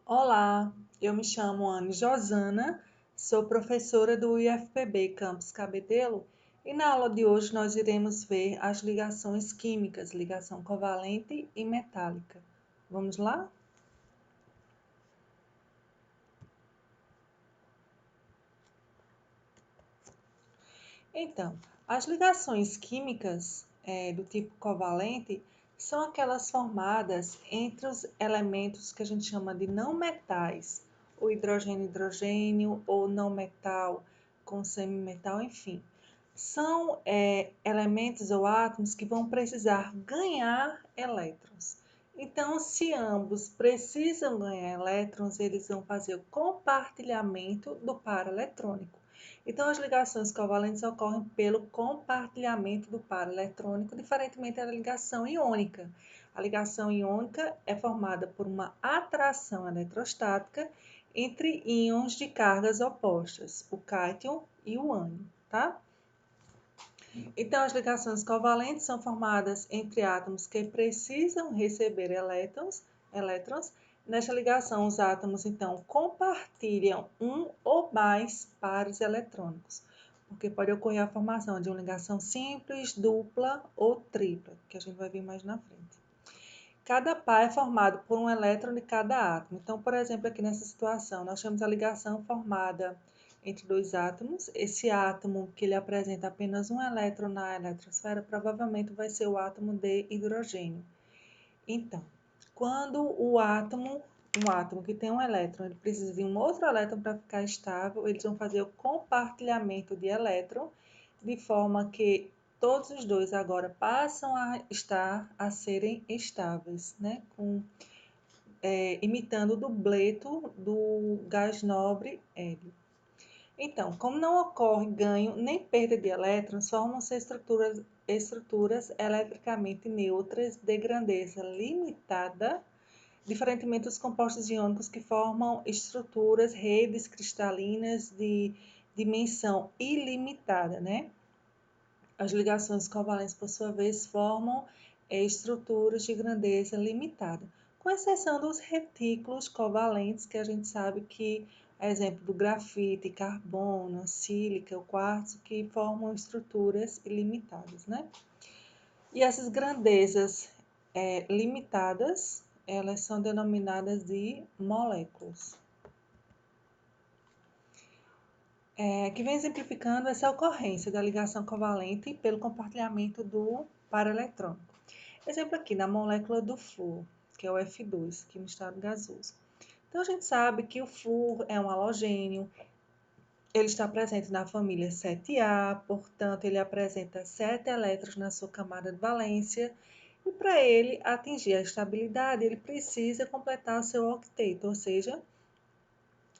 Olá, eu me chamo Anne Josana, sou professora do IFPB Campus Cabedelo e na aula de hoje nós iremos ver as ligações químicas, ligação covalente e metálica. Vamos lá? Então, as ligações químicas do tipo covalente são aquelas formadas entre os elementos que a gente chama de não metais, o hidrogênio-hidrogênio ou não metal com semimetal, enfim. São elementos ou átomos que vão precisar ganhar elétrons. Então, se ambos precisam ganhar elétrons, eles vão fazer o compartilhamento do par eletrônico. Então, as ligações covalentes ocorrem pelo compartilhamento do par eletrônico, diferentemente da ligação iônica. A ligação iônica é formada por uma atração eletrostática entre íons de cargas opostas, o cátion e o ânion, tá? Então, as ligações covalentes são formadas entre átomos que precisam receber elétrons. Nesta ligação, os átomos, então, compartilham um ou mais pares eletrônicos, porque pode ocorrer a formação de uma ligação simples, dupla ou tripla, que a gente vai ver mais na frente. Cada par é formado por um elétron de cada átomo. Então, por exemplo, aqui nessa situação, nós temos a ligação formada entre dois átomos. Esse átomo que ele apresenta apenas um elétron na eletrosfera, provavelmente vai ser o átomo de hidrogênio. Então, quando um átomo que tem um elétron, ele precisa de um outro elétron para ficar estável, eles vão fazer o compartilhamento de elétron, de forma que todos os dois agora passam a serem estáveis, né? Imitando o dubleto do gás nobre hélio. Então, como não ocorre ganho nem perda de elétrons, formam-se estruturas eletricamente neutras de grandeza limitada, diferentemente dos compostos iônicos que formam estruturas, redes cristalinas de dimensão ilimitada, né? As ligações covalentes, por sua vez, formam estruturas de grandeza limitada, com exceção dos retículos covalentes, que a gente sabe que é exemplo do grafite, carbono, sílica, o quartzo, que formam estruturas ilimitadas, né? E essas grandezas limitadas, elas são denominadas de moléculas. Que vem exemplificando essa ocorrência da ligação covalente pelo compartilhamento do par eletrônico. Exemplo aqui, na molécula do flúor, que é o F2, aqui no estado gasoso. Então, a gente sabe que o flúor é um halogênio, ele está presente na família 7A, portanto, ele apresenta 7 elétrons na sua camada de valência, e para ele atingir a estabilidade, ele precisa completar seu octeto, ou seja,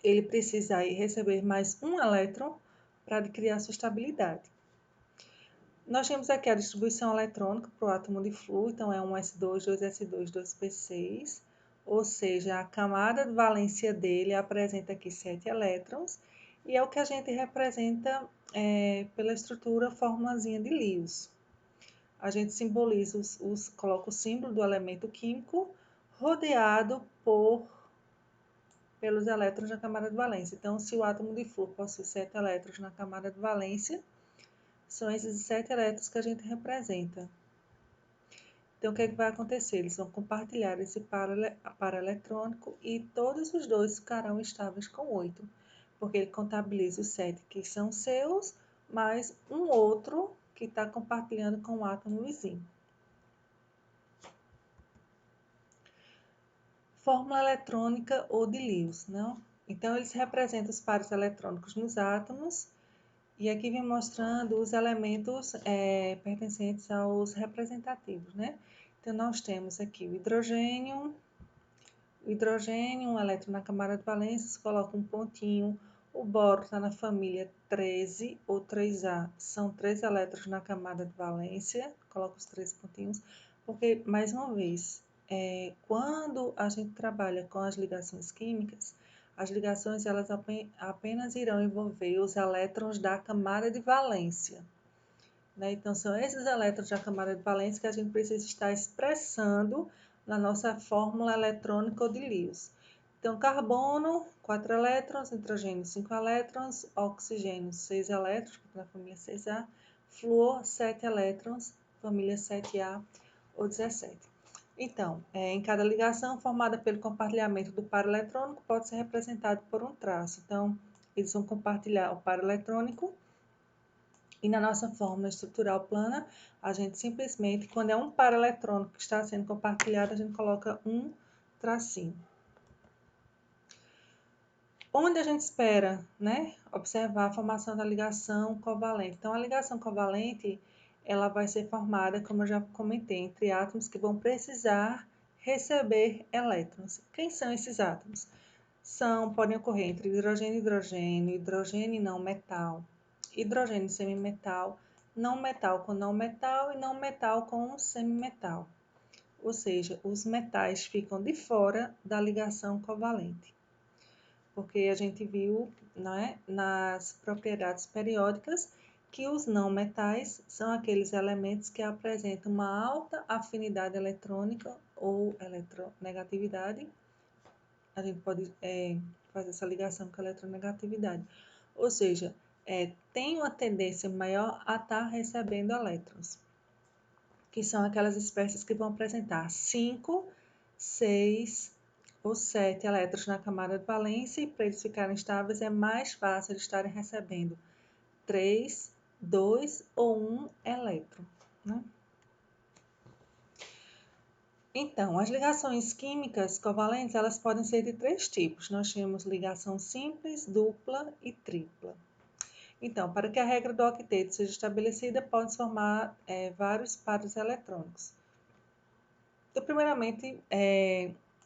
ele precisa aí receber mais um elétron para adquirir a sua estabilidade. Nós temos aqui a distribuição eletrônica para o átomo de flúor, então é um S2, 2S2, 2P6, ou seja, a camada de valência dele apresenta aqui 7 elétrons, e é o que a gente representa pela estrutura formulazinha de Lewis. A gente simboliza, coloca o símbolo do elemento químico rodeado pelos elétrons na camada de valência. Então, se o átomo de flúor possui 7 elétrons na camada de valência, são esses 7 elétrons que a gente representa. Então, o que vai acontecer? Eles vão compartilhar esse par eletrônico e todos os dois ficarão estáveis com 8, porque ele contabiliza os 7 que são seus, mais um outro que está compartilhando com o átomo vizinho. Fórmula eletrônica ou de Lewis, não? Então, eles representam os pares eletrônicos nos átomos, e aqui vem mostrando os elementos pertencentes aos representativos, né? Então, nós temos aqui o hidrogênio, um elétron na camada de valência, se coloca um pontinho. O boro está na família 13 ou 3A, são 3 elétrons na camada de valência, coloca os 3 pontinhos, porque, mais uma vez, quando a gente trabalha com as ligações químicas, as ligações elas apenas irão envolver os elétrons da camada de valência, né? Então, são esses elétrons da camada de valência que a gente precisa estar expressando na nossa fórmula eletrônica ou de Lewis. Então, carbono, 4 elétrons, nitrogênio, 5 elétrons, oxigênio, 6 elétrons, na família 6A, flúor, 7 elétrons, família 7A ou 17. Então, em cada ligação formada pelo compartilhamento do par eletrônico pode ser representado por um traço. Então, eles vão compartilhar o par eletrônico e na nossa fórmula estrutural plana, a gente simplesmente, quando é um par eletrônico que está sendo compartilhado, a gente coloca um tracinho. Onde a gente espera, né, observar a formação da ligação covalente. Então, a ligação covalente, ela vai ser formada, como eu já comentei, entre átomos que vão precisar receber elétrons. Quem são esses átomos? Podem ocorrer entre hidrogênio e hidrogênio, hidrogênio e não metal, hidrogênio e semimetal, não metal com não metal e não metal com semimetal. Ou seja, os metais ficam de fora da ligação covalente. Porque a gente viu, né, nas propriedades periódicas que os não metais são aqueles elementos que apresentam uma alta afinidade eletrônica ou eletronegatividade. A gente pode fazer essa ligação com a eletronegatividade. Ou seja, tem uma tendência maior a estar recebendo elétrons, que são aquelas espécies que vão apresentar 5, 6 ou 7 elétrons na camada de valência, e para eles ficarem estáveis é mais fácil eles estarem recebendo 3, 2 ou 1 elétron, né? Então, as ligações químicas covalentes, elas podem ser de 3 tipos. Nós temos ligação simples, dupla e tripla. Então, para que a regra do octeto seja estabelecida, pode-se formar vários pares eletrônicos. Então, primeiramente,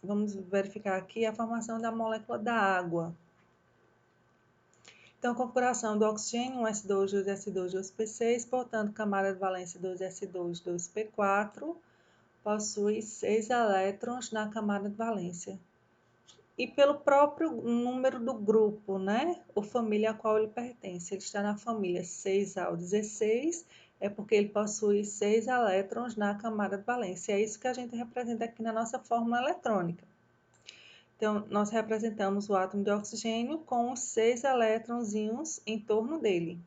vamos verificar aqui a formação da molécula da água. Então, a configuração do oxigênio, 1s2, 2s2, 2p6, portanto, camada de valência 2s2, 2p4, possui 6 elétrons na camada de valência. E pelo próprio número do grupo, né? Ou família a qual ele pertence. Ele está na família 6A16, é porque ele possui 6 elétrons na camada de valência. É isso que a gente representa aqui na nossa fórmula eletrônica. Então, nós representamos o átomo de oxigênio com os 6 elétronzinhos em torno dele.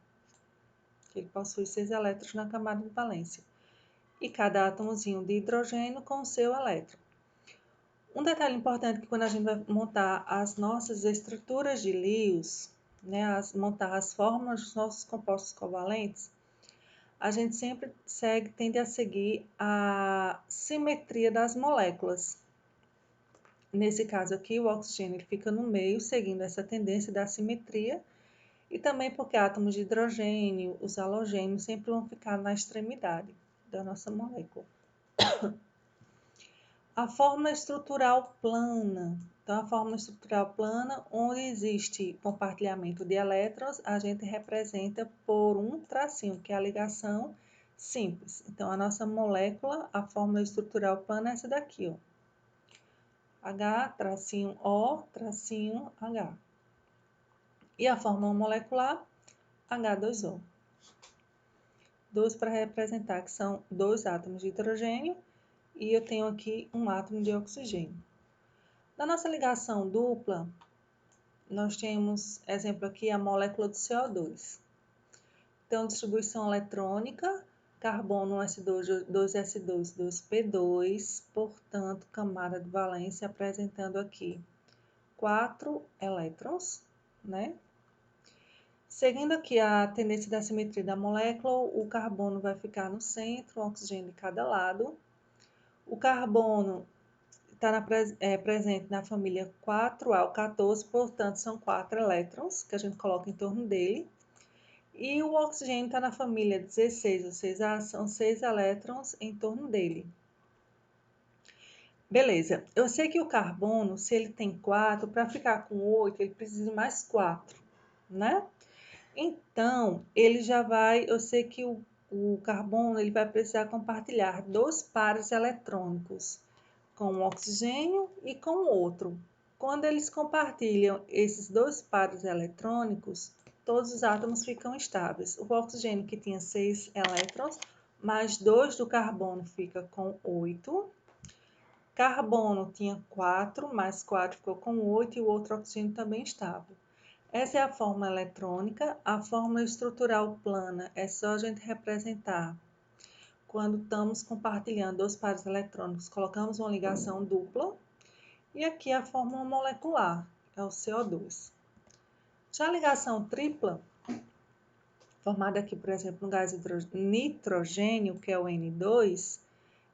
Ele possui 6 elétrons na camada de valência. E cada átomozinho de hidrogênio com o seu elétron. Um detalhe importante é que quando a gente vai montar as nossas estruturas de Lewis, né, montar as fórmulas dos nossos compostos covalentes, a gente sempre tende a seguir a simetria das moléculas. Nesse caso aqui, o oxigênio ele fica no meio, seguindo essa tendência da simetria, e também porque átomos de hidrogênio, os halogênios, sempre vão ficar na extremidade da nossa molécula. A fórmula estrutural plana. Então, a fórmula estrutural plana, onde existe compartilhamento de elétrons, a gente representa por um tracinho, que é a ligação simples. Então, a nossa molécula, a fórmula estrutural plana é essa daqui, ó. H, tracinho O, tracinho H. E a fórmula molecular, H2O. 2 para representar que são 2 átomos de hidrogênio, e eu tenho aqui um átomo de oxigênio. Na nossa ligação dupla, nós temos, exemplo aqui, a molécula do CO2. Então, distribuição eletrônica, carbono 1s2, 2s2, 2p2, portanto, camada de valência apresentando aqui 4 elétrons, né? Seguindo aqui a tendência da simetria da molécula, o carbono vai ficar no centro, o oxigênio de cada lado. O carbono está presente na família 4A ao 14, portanto, são 4 elétrons que a gente coloca em torno dele. E o oxigênio está na família 16 ou 6A, são 6 elétrons em torno dele. Beleza, eu sei que o carbono, se ele tem 4, para ficar com 8, ele precisa de mais 4, né? Então, ele já vai, eu sei que o carbono ele vai precisar compartilhar 2 pares eletrônicos, com um oxigênio e com o outro. Quando eles compartilham esses 2 pares eletrônicos, todos os átomos ficam estáveis. O oxigênio, que tinha 6 elétrons, mais 2 do carbono fica com 8. Carbono tinha 4, mais 4 ficou com 8 e o outro oxigênio também estável. Essa é a fórmula eletrônica. A fórmula estrutural plana é só a gente representar. Quando estamos compartilhando dois pares eletrônicos, colocamos uma ligação dupla. E aqui a fórmula molecular, é o CO2. Já a ligação tripla, formada aqui, por exemplo, no gás nitrogênio, que é o N2,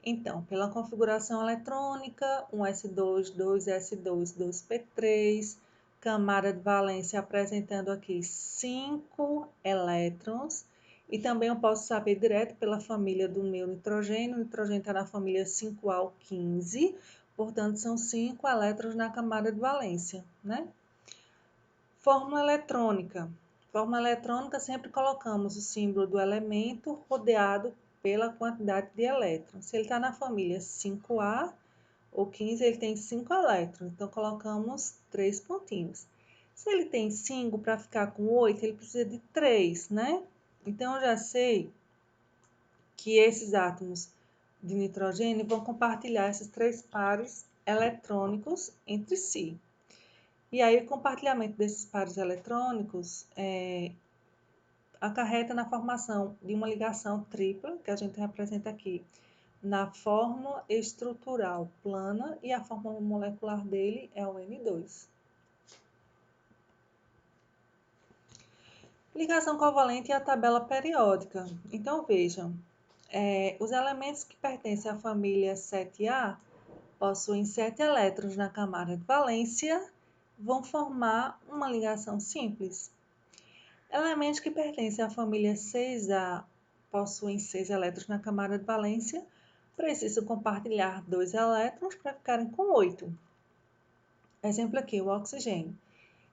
então, pela configuração eletrônica, 1s2, 2s2, 2p3, camada de valência apresentando aqui 5 elétrons, e também eu posso saber direto pela família do meu nitrogênio, o nitrogênio está na família 5al15, portanto, são 5 elétrons na camada de valência, né? Fórmula eletrônica. Fórmula eletrônica, sempre colocamos o símbolo do elemento rodeado pela quantidade de elétrons. Se ele está na família 5A ou 15, ele tem 5 elétrons, então colocamos 3 pontinhos. Se ele tem 5, para ficar com 8, ele precisa de 3, né? Então, eu já sei que esses átomos de nitrogênio vão compartilhar esses 3 pares eletrônicos entre si. E aí, o compartilhamento desses pares eletrônicos acarreta na formação de uma ligação tripla, que a gente representa aqui na fórmula estrutural plana, e a fórmula molecular dele é o N2. Ligação covalente e a tabela periódica. Então, vejam, os elementos que pertencem à família 7A possuem 7 elétrons na camada de valência, vão formar uma ligação simples. Elementos que pertencem à família 6A possuem 6 elétrons na camada de valência, precisam compartilhar 2 elétrons para ficarem com 8. Exemplo aqui, o oxigênio.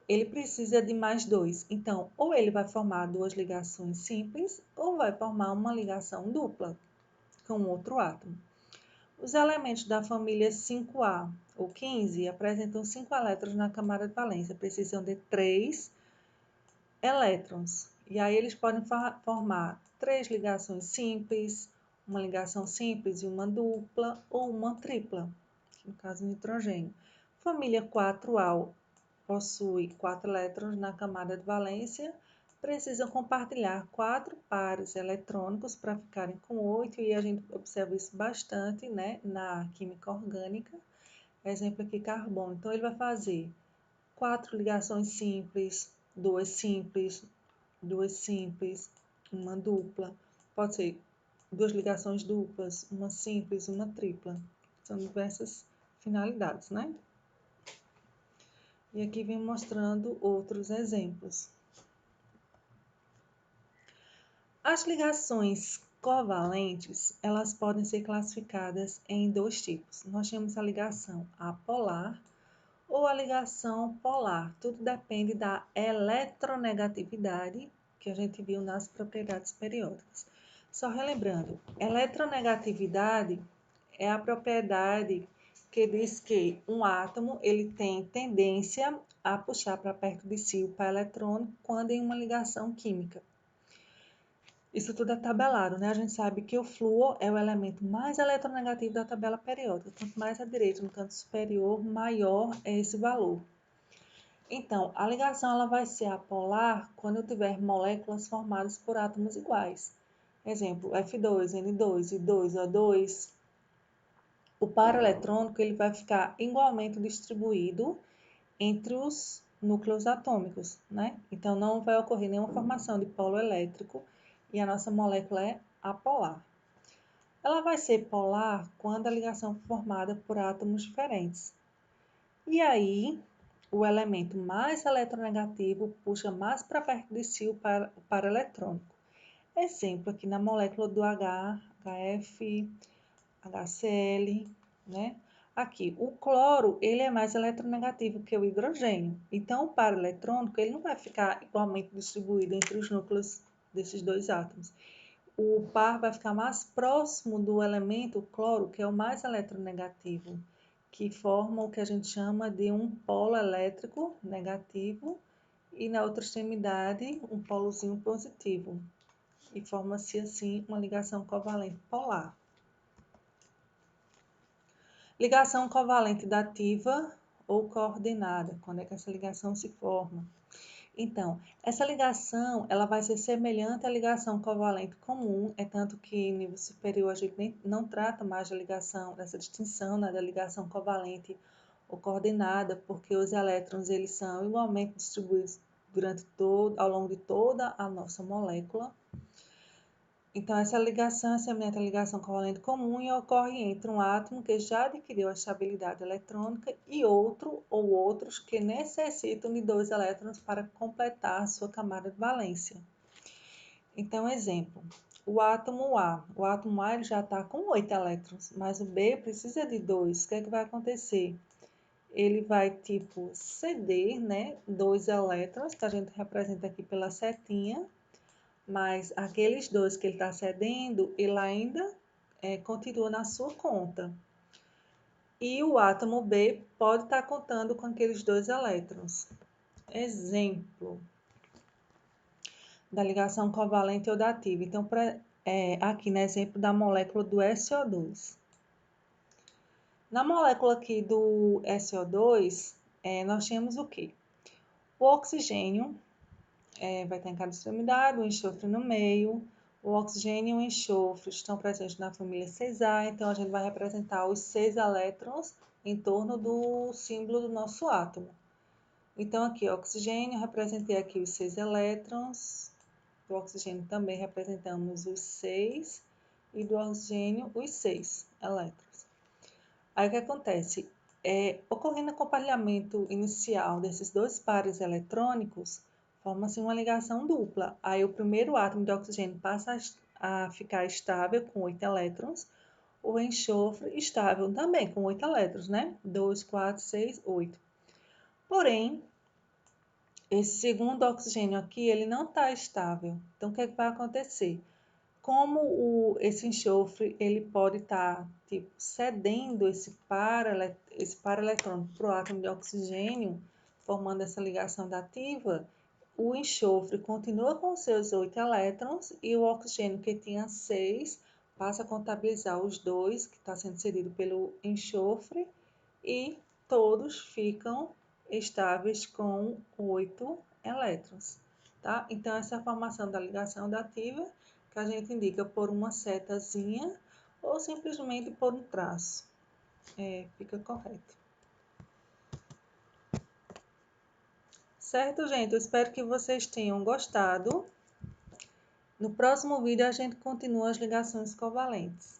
Ele precisa de mais 2, então ou ele vai formar 2 ligações simples ou vai formar uma ligação dupla com outro átomo. Os elementos da família 5A ou 15 apresentam 5 elétrons na camada de valência, precisam de 3 elétrons. E aí eles podem formar 3 ligações simples, uma ligação simples e uma dupla ou uma tripla, no caso nitrogênio. Família 4A possui 4 elétrons na camada de valência, precisam compartilhar 4 pares eletrônicos para ficarem com 8, e a gente observa isso bastante, né, na química orgânica. Exemplo aqui, carbono. Então, ele vai fazer 4 ligações simples, 2 simples, 2 simples, uma dupla. Pode ser 2 ligações duplas, uma simples, uma tripla. São diversas finalidades, né? E aqui vem mostrando outros exemplos. As ligações covalentes, elas podem ser classificadas em 2 tipos. Nós temos a ligação apolar ou a ligação polar. Tudo depende da eletronegatividade que a gente viu nas propriedades periódicas. Só relembrando, eletronegatividade é a propriedade que diz que um átomo ele tem tendência a puxar para perto de si o par eletrônico quando em uma ligação química. Isso tudo é tabelado, né? A gente sabe que o flúor é o elemento mais eletronegativo da tabela periódica. Quanto mais à direita, no canto superior, maior é esse valor. Então, a ligação ela vai ser apolar quando eu tiver moléculas formadas por átomos iguais. Exemplo, F2, N2 e 2O2. O par eletrônico ele vai ficar igualmente distribuído entre os núcleos atômicos, né? Então, não vai ocorrer nenhuma formação de polo elétrico e a nossa molécula é apolar. Ela vai ser polar quando a ligação for formada por átomos diferentes. E aí, o elemento mais eletronegativo puxa mais para perto de si o par eletrônico. Exemplo aqui na molécula do H, HF, HCl, né? Aqui, o cloro, ele é mais eletronegativo que o hidrogênio. Então, o par eletrônico, ele não vai ficar igualmente distribuído entre os núcleos desses dois átomos. O par vai ficar mais próximo do elemento cloro, que é o mais eletronegativo, que forma o que a gente chama de um polo elétrico negativo e na outra extremidade um polozinho positivo. E forma-se assim uma ligação covalente polar. Ligação covalente dativa ou coordenada, quando é que essa ligação se forma? Então, essa ligação, ela vai ser semelhante à ligação covalente comum, é tanto que em nível superior a gente não trata mais da ligação, dessa distinção, né, da ligação covalente ou coordenada, porque os elétrons eles são igualmente distribuídos ao longo de toda a nossa molécula. Então, essa ligação é semelhante à ligação covalente comum e ocorre entre um átomo que já adquiriu a estabilidade eletrônica e outro ou outros que necessitam de 2 elétrons para completar sua camada de valência. Então, exemplo, o átomo A. O átomo A ele já está com 8 elétrons, mas o B precisa de 2. O que é que vai acontecer? Ele vai, tipo, ceder, né, 2 elétrons, que a gente representa aqui pela setinha, mas aqueles 2 que ele está cedendo, ele ainda continua na sua conta. E o átomo B pode estar contando com aqueles 2 elétrons. Exemplo da ligação covalente ou dativa. Então, aqui no exemplo da molécula do SO2. Na molécula aqui do SO2, nós temos o quê? O oxigênio vai estar em cada extremidade, o enxofre no meio. O oxigênio e o enxofre estão presentes na família 6A, então a gente vai representar os 6 elétrons em torno do símbolo do nosso átomo. Então, aqui, oxigênio, representei aqui os 6 elétrons. Do oxigênio também representamos os 6 e do oxigênio os 6 elétrons. Aí o que acontece? Ocorrendo o compartilhamento inicial desses 2 pares eletrônicos, forma-se uma ligação dupla. Aí o primeiro átomo de oxigênio passa a ficar estável com 8 elétrons, o enxofre estável também com 8 elétrons, né? 2, 4, 6, 8. Porém, esse segundo oxigênio aqui, ele não está estável. Então, o que é que vai acontecer? Como esse enxofre ele pode estar tipo, cedendo esse par eletrônico para o átomo de oxigênio, formando essa ligação dativa, o enxofre continua com seus 8 elétrons e o oxigênio que tinha 6 passa a contabilizar os 2 que está sendo cedido pelo enxofre e todos ficam estáveis com 8 elétrons. Tá? Então, essa é a formação da ligação dativa, que a gente indica por uma setazinha ou simplesmente por um traço. Fica correto. Certo, gente? Eu espero que vocês tenham gostado. No próximo vídeo, a gente continua as ligações covalentes.